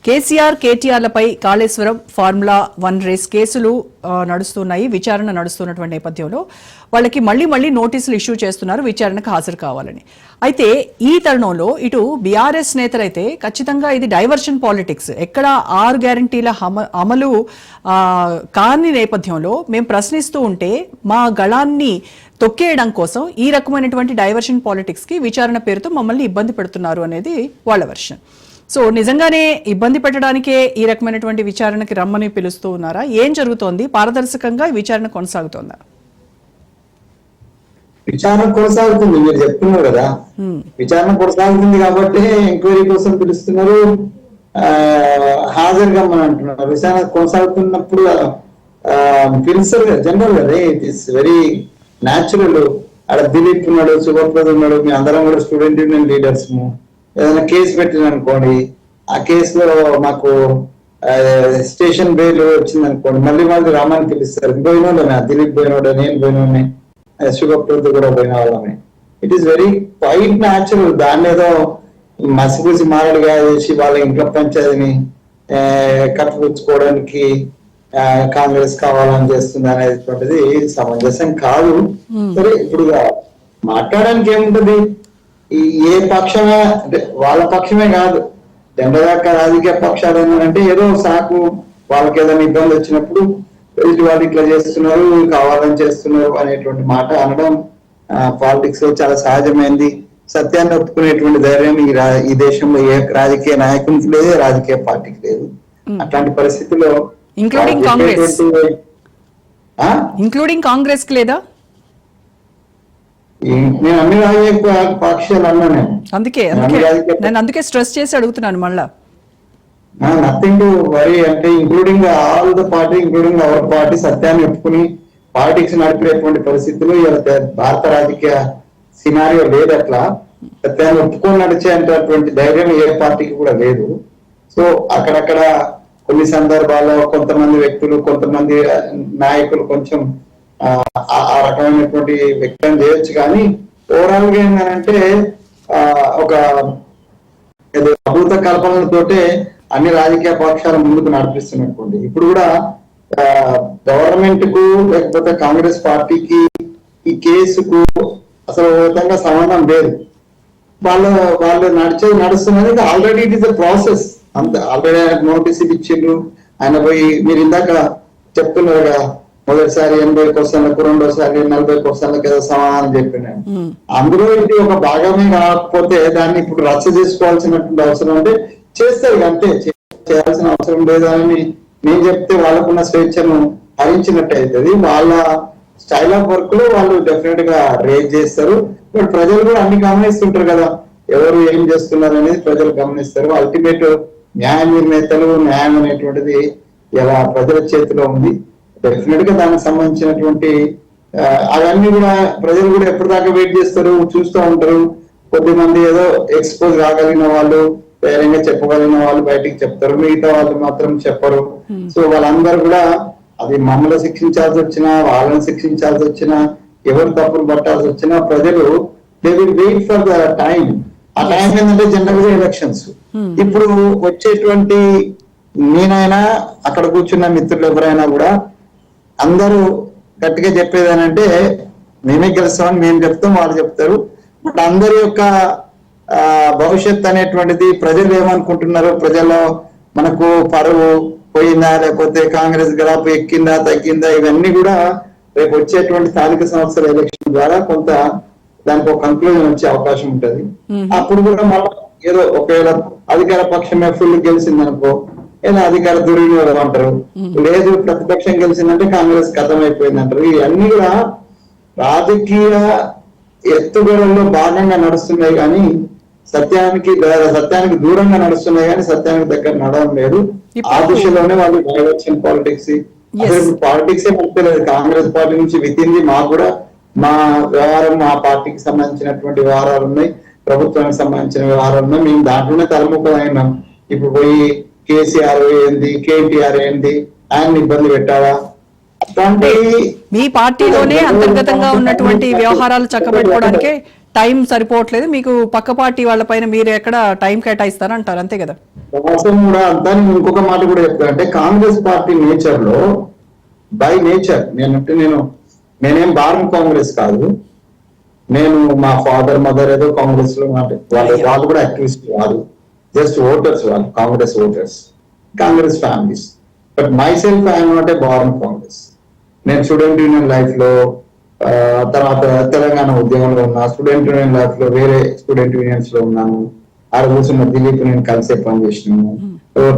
KCR కేటీఆర్లపై Kaleshwaram formula 1 race కేసులు నడుస్తున్నాయి. విచారణ నడుస్తున్నటువంటి నేపథ్యంలో వాళ్ళకి మళ్ళీ నోటీసులు ఇష్యూ చేస్తున్నారు విచారణకు హాజరు కావాలని. అయితే ఈ తరుణంలో ఇటు బీఆర్ఎస్ నేతలైతే ఖచ్చితంగా ఇది డైవర్షన్ పాలిటిక్స్, ఎక్కడ 6 గ్యారంటీల అమలు కాని నేపథ్యంలో మేము ప్రశ్నిస్తూ ఉంటే మా గళాన్ని తొక్కేయడం కోసం ఈ రకమైనటువంటి డైవర్షన్ పాలిటిక్స్ కి విచారణ పేరుతో మమ్మల్ని ఇబ్బంది పెడుతున్నారు అనేది వాళ్ళ వర్షన్. సో నిజంగానే ఇబ్బంది పెట్టడానికే ఈ రకమైనటువంటి విచారణకి రమ్మని పిలుస్తూ ఉన్నారా? ఏం జరుగుతోంది? పారదర్శకంగా విచారణ కొనసాగుతోందా? విచారణ కొనసాగుతుంది, మీరు చెప్తున్నారు కదా, విచారణ కొనసాగుతుంది కాబట్టి ఎంక్వైరీ కోసం పిలుస్తున్నారు, హాజరుగా మనం అంటున్నారు. విచారణ కొనసాగుతున్నప్పుడు పిలుస్తారు కదా, జనరల్ కదా, ఇట్ ఈస్ వెరీ న్యాచురల్. అక్కడ దిలీప్ ఉన్నాడు, శుభప్రద్ ఉన్నాడు, మీ అందరం కూడా స్టూడెంట్ యూనియన్ లీడర్స్. ఏదైనా కేసు పెట్టిన అనుకోండి, ఆ కేసులో మాకు స్టేషన్ బెయిల్ వచ్చింది అనుకోండి, మళ్ళీ రామాన్ని పిలుస్తారు. పోయినోళ్ళమే, దిలీప్ పోయినోడే, నేను పోయినోడే, శుభప్రద్ కూడా పోయిన వాళ్ళమే. It is very quite natural. దాన్ని ఏదో మసిపూసి మారడుగా చేసి వాళ్ళ ఇంట్లో పంచాయతీని కట్టుపుచ్చుకోవడానికి కాంగ్రెస్ కావాలని చేస్తుంది అనేటువంటిది సమంజసం కాదు. సరే, ఇప్పుడు మాట్లాడడానికి ఏముంటది? ఏ పక్షమే అంటే వాళ్ళ పక్షమే కాదు, జనరల్గా రాజకీయ పక్షాలు ఏంటంటే ఏదో సాకు, వాళ్ళకి ఏదైనా ఇబ్బంది వచ్చినప్పుడు వాళ్ళు ఇట్లా చేస్తున్నారు, కావాలని చేస్తున్నారు అనేటువంటి మాట అనడం పాలిటిక్స్ లో చాలా సహజమైంది. సత్యాన్ని ఒప్పుకునేటువంటి ధైర్యం ఈ దేశంలో ఏ రాజకీయ నాయకునికి లేదు, రాజకీయ పార్టీకి లేదు. అట్లాంటి పరిస్థితుల్లో ఇంక్లూడింగ్ కాంగ్రెస్ కి లేదా? నేను అన్ని రాజకీయ పక్షాలు అన్నా, అందుకే స్ట్రెస్ చేసి అడుగుతున్నాను మళ్ళా. నథింగ్ టు వరీ అంటే including all the party, including our party, సత్యాన్ని ఒప్పుకుని పాలిటిక్స్ నడిపేటువంటి పరిస్థితులు భారత రాజకీయ సినారియో లేదు. అట్లా సత్యాన్ని ఒప్పుకొని నడిచేటువంటి ధైర్యం ఏ పార్టీకి కూడా లేదు. సో అక్కడక్కడ కొన్ని సందర్భాల్లో కొంతమంది వ్యక్తులు, కొంతమంది నాయకులు కొంచెం ఆ రకమైనటువంటి వ్యక్తం చేయొచ్చు, కానీ ఓవరాల్ గా ఏంటంటే ఒక అభూత కల్పనలతోటే అన్ని రాజకీయ పక్షాల ముందుకు నడిపిస్తున్నటువంటి. ఇప్పుడు కూడా గవర్నమెంట్ కు లేకపోతే కాంగ్రెస్ పార్టీకి ఈ కేసుకు అసలు విధంగా సంబంధం లేదు. వాళ్ళు నడుస్తున్నది already it is a process. అంత ఆల్రెడీ నోటీస్ ఇచ్చిండ్రు. ఆయన పోయి మీరు ఇందాక చెప్తున్నారు, మొదటిసారి 80 క్వశ్చన్లకు, రెండోసారి 40 క్వశ్చన్లకు ఏదో సమాధానం చెప్పినాడు. అందులో ఇది ఒక భాగమే కాకపోతే దాన్ని ఇప్పుడు రచ్చ చేసుకోవాల్సినటువంటి అవసరం అంటే చేస్తారు, అంతే, చేయాల్సిన అవసరం లేదు అని నేను చెప్తే వాళ్ళకున్న స్వేచ్ఛను హరించినట్టు అవుతుంది. వాళ్ళ స్టైల్ ఆఫ్ వర్క్ లో వాళ్ళు డెఫినెట్ గా రేజ్ చేస్తారు. బట్ ప్రజలు కూడా అన్ని గమనిస్తుంటారు కదా, ఎవరు ఏం చేస్తున్నారు అనేది ప్రజలు గమనిస్తారు. అల్టిమేట్ న్యాయ నిర్ణేతలు, న్యాయం అనేటువంటిది ఇలా ప్రజల చేతిలో ఉంది. డెఫినెట్ గా దానికి సంబంధించినటువంటి అవన్నీ కూడా ప్రజలు కూడా ఎప్పటిదాకా వెయిట్ చేస్తారు, చూస్తూ ఉంటారు. కొద్దిమంది ఏదో ఎక్స్పోజ్ కాగలిగిన వాళ్ళు, ధైర్యంగా చెప్పగలిగిన వాళ్ళు బయటికి చెప్తారు, మిగతా వాళ్ళు మాత్రం చెప్పరు. సో వాళ్ళందరూ కూడా అది మమ్మల్ని శిక్షించాల్సి వచ్చినా, వాళ్ళని శిక్షించాల్సి వచ్చినా, ఎవరు తప్పులు పట్టాల్సి వచ్చినా ప్రజలు they will wait for the time. ఆ టైం ఏంటంటే జనరల్ గా ఎలక్షన్స్. ఇప్పుడు వచ్చేటువంటి నేనైనా అక్కడ కూర్చున్న మిత్రులు ఎవరైనా కూడా అందరూ గట్టిగా చెప్పేదేనంటే మేమే గెలుస్తామని మేము చెప్తాం, వాళ్ళు చెప్తారు. బట్ అందరి యొక్క భవిష్యత్ అనేటువంటిది ప్రజలు ఏమనుకుంటున్నారు, ప్రజల్లో మనకు పరువు పోయిందా, లేకపోతే కాంగ్రెస్ గ్రాఫ్ ఎక్కిందా తగ్గిందా, ఇవన్నీ కూడా రేపు వచ్చేటువంటి స్థానిక సంస్థల ఎలక్షన్ ద్వారా కొంత దానికి ఒక కంక్లూజన్ వచ్చే అవకాశం ఉంటది. అప్పుడు కూడా మళ్ళీ ఏదో ఒకవేళ అధికార పక్షమే ఫుల్ గెలిచిందనుకో, ఏదో అధికార దుర్వినియోగం అంటారు, లేదు ప్రతిపక్షం గెలిచిందంటే కాంగ్రెస్ ఖతం అయిపోయింది అంటారు. ఇవన్నీ కూడా రాజకీయ ఎత్తుగడల్లో భాగంగా నడుస్తున్నాయి, కానీ సత్యానికి దూరంగా నడుస్తున్నాయి, కానీ సత్యానికి దగ్గర నడవడం లేదు. ఆ దిశలోనే వాళ్ళు డైవర్షన్ పాలిటిక్స్. పాలిటిక్స్ ఏ ముట్టలేదు. కాంగ్రెస్ పార్టీ నుంచి వితింది మాకు కూడా మా వ్యవహారం, మా పార్టీకి సంబంధించినటువంటి వ్యవహారాలు ఉన్నాయి, ప్రభుత్వానికి సంబంధించిన వ్యవహారాలు ఉన్నాయి. మేము దాంట్లోనే తలముఖం అయినాం. ఇప్పుడు పోయి కేసీఆర్ ఏంది, కేటీఆర్ ఏంది, ఆయన ఇబ్బంది పెట్టావా, మీ పార్టీలోనే అంతర్గతంగా ఉన్నటువంటి వ్యవహారాలు చక్కబెట్టుకోవడానికే టైం సరిపోవట్లేదు, మీకు పక్క పార్టీ వాళ్ళపైన మీరు ఎక్కడ టైం కేటాయిస్తారా అంటారు, అంతే కదా? వాస్తవం కూడా దానికి ఇంకొక మాట కూడా చెప్తా, అంటే కాంగ్రెస్ పార్టీ నేచర్ లో బై నేచర్ నేనేం బార్న్ కాంగ్రెస్ కాదు. నేను మా ఫాదర్ మదర్ ఏదో కాంగ్రెస్ లో వాళ్ళు కూడా యాక్టివిస్ట్ కాదు, జస్ట్ ఓటర్స్, వాళ్ళు Congress voters, Congress families. But my self I'm not a born Congress. నేను స్టూడెంట్ యూనియన్ లైఫ్ లో తర్వాత తెలంగాణ ఉద్యమంలో ఉన్నా, స్టూడెంట్ యూనియన్ లైఫ్ లో వేరే స్టూడెంట్ యూనియన్స్ లో ఉన్నాను. ఆడ కూర్చున్న దిలీప్ నేను కలిసే పనిచేసినాము.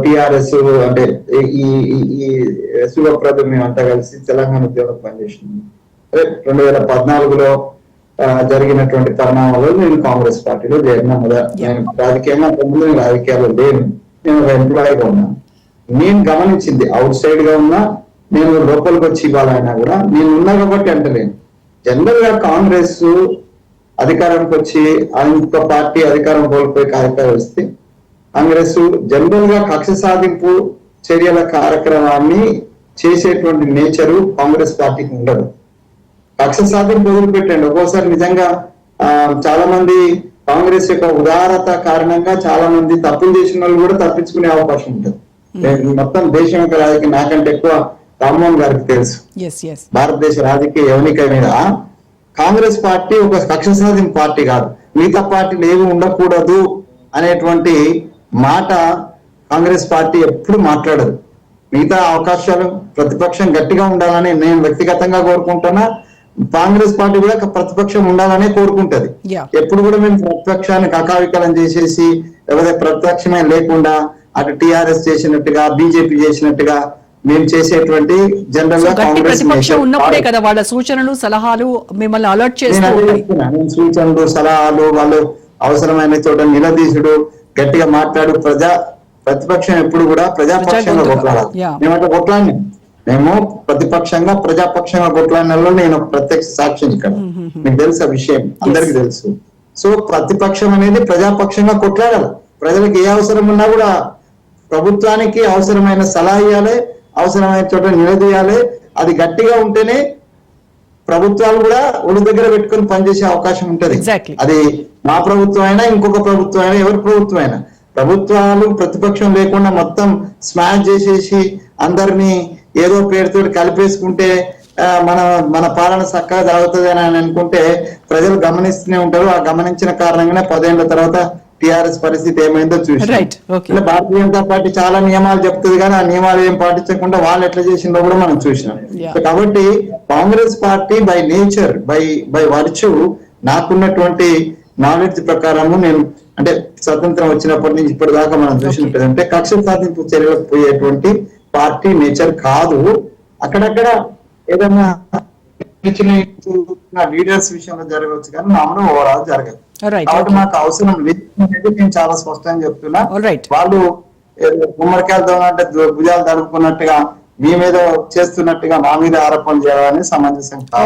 టిఆర్ఎస్ అంటే ఈ శివప్రద మేమంతా కలిసి తెలంగాణ ఉద్యమంలో పనిచేసినాము. 2014లో జరిగినటువంటి పరిణామాల్లో నేను కాంగ్రెస్ పార్టీలో చేరిన. నేను రాజకీయంగా అంతకుముందు నేను రాజకీయాల్లో లేను, నేను ఒక ఎంప్లాయీగా ఉన్నాను. నేను గమనించింది, అవుట్ సైడ్ గా ఉన్నా, నేను లోపలికి వచ్చి ఇవ్వాలన్నా కూడా నేను ఉన్నా కాబట్టి అంటలేను. జనరల్ గా కాంగ్రెస్ అధికారానికి వచ్చి ఇంకొక పార్టీ అధికారం కోల్పోయి కార్యక్రమం వస్తే కాంగ్రెస్ జనరల్ గా కక్ష సాధింపు చర్యల కార్యక్రమాన్ని చేసేటువంటి నేచరు కాంగ్రెస్ పార్టీకి ఉండదు. కక్ష సాధింపు వదిలిపెట్టండి, ఒక్కోసారి నిజంగా చాలా మంది కాంగ్రెస్ యొక్క ఉదారత కారణంగా చాలా మంది తప్పులు చేసిన వాళ్ళు కూడా తప్పించుకునే అవకాశం ఉంటుంది. మొత్తం దేశం యొక్క రాజకీయం నాకంటే ఎక్కువ రామ్మోహన్ గారికి తెలుసు. భారతదేశ రాజకీయ యవనిక మీద కాంగ్రెస్ పార్టీ ఒక కక్ష సాధింపు పార్టీ కాదు. మిగతా పార్టీలు ఏవి ఉండకూడదు అనేటువంటి మాట కాంగ్రెస్ పార్టీ ఎప్పుడు మాట్లాడదు. మిగతా అవకాశాలు ప్రతిపక్షం గట్టిగా ఉండాలని నేను వ్యక్తిగతంగా కోరుకుంటున్నా. కాంగ్రెస్ పార్టీ కూడా ప్రతిపక్షం ఉండాలనే కోరుకుంటది. ఎప్పుడు కూడా మేము ప్రతిపక్షాన్ని కకావికలం చేసేసి లేకపోతే ప్రతిపక్షమే లేకుండా అటు టిఆర్ఎస్ చేసినట్టుగా బీజేపీ చేసినట్టుగా మేము చేసేటువంటి జనరల్ గా కాంగ్రెస్ ఉన్నప్పుడే కదా వాళ్ళ సూచనలు సలహాలు మిమ్మల్ని అలర్ట్ చేస్తున్నాను. సూచనలు సలహాలు, వాళ్ళు అవసరమైన చోట నిలదీసుడు, గట్టిగా మాట్లాడు. ప్రతిపక్షం ఎప్పుడు కూడా ప్రజాపక్షంగా కొట్లాడాలి. మేమంటే కొట్లాడిని, మేము ప్రతిపక్షంగా ప్రజాపక్షంగా కొట్లాడినలో నేను ప్రత్యక్ష సాక్ష్యం ఇక్కడ. మీకు తెలుసు ఆ విషయం, అందరికి తెలుసు. సో ప్రతిపక్షం అనేది ప్రజాపక్షంగా కొట్లాడాలి. ప్రజలకు ఏ అవసరం ఉన్నా కూడా ప్రభుత్వానికి అవసరమైన సలహా ఇవ్వాలి, అవసరమైన చోట నిలదీయాలి. అది గట్టిగా ఉంటేనే ప్రభుత్వాలు కూడా ఒళ్ళు దగ్గర పెట్టుకొని పనిచేసే అవకాశం ఉంటది. అది మా ప్రభుత్వం అయినా ఇంకొక ప్రభుత్వం అయినా ఎవరి ప్రభుత్వం అయినా, ప్రభుత్వాలు ప్రతిపక్షం లేకుండా మొత్తం స్మాష్ చేసేసి అందరినీ ఏదో పేరుతో కలిపేసుకుంటే మన పాలన చక్కగా జరుగుతుంది అని అనుకుంటే ప్రజలు గమనిస్తూనే ఉంటారు. ఆ గమనించిన కారణంగానే 10 ఏళ్ల తర్వాత టిఆర్ఎస్ పరిస్థితి ఏమైందో చూసి, భారతీయ జనతా పార్టీ చాలా నియమాలు చెప్తుంది కానీ ఆ నియమాలు ఏం పాటించకుండా వాళ్ళు ఎట్లా చేసిందో కూడా మనం చూసినాం. కాబట్టి Congress party by nature, by virtue, నాకున్నటువంటి నాలెడ్జ్ ప్రకారము నేను అంటే స్వతంత్రం వచ్చినప్పటి నుంచి ఇప్పటిదాకా మనం చూసినట్టు కక్ష సాధింపు చర్యలకు పోయేటువంటి పార్టీ నేచర్ కాదు. అక్కడక్కడ ఏదైనా లీడర్స్ విషయంలో జరగవచ్చు కానీ మామూలు ఓవరాల్ జరగదు. కాబట్టి మాకు అవసరం లేదు, నేను చాలా స్పష్టంగా చెప్తున్నా. వాళ్ళు గుమ్మడికాయలతో అంటే భుజాలు తడుపుకున్నట్టుగా మీ మీద చేస్తున్నట్టుగా మా మీద ఆరోపణ చేయాలని సమంజసం కాదు.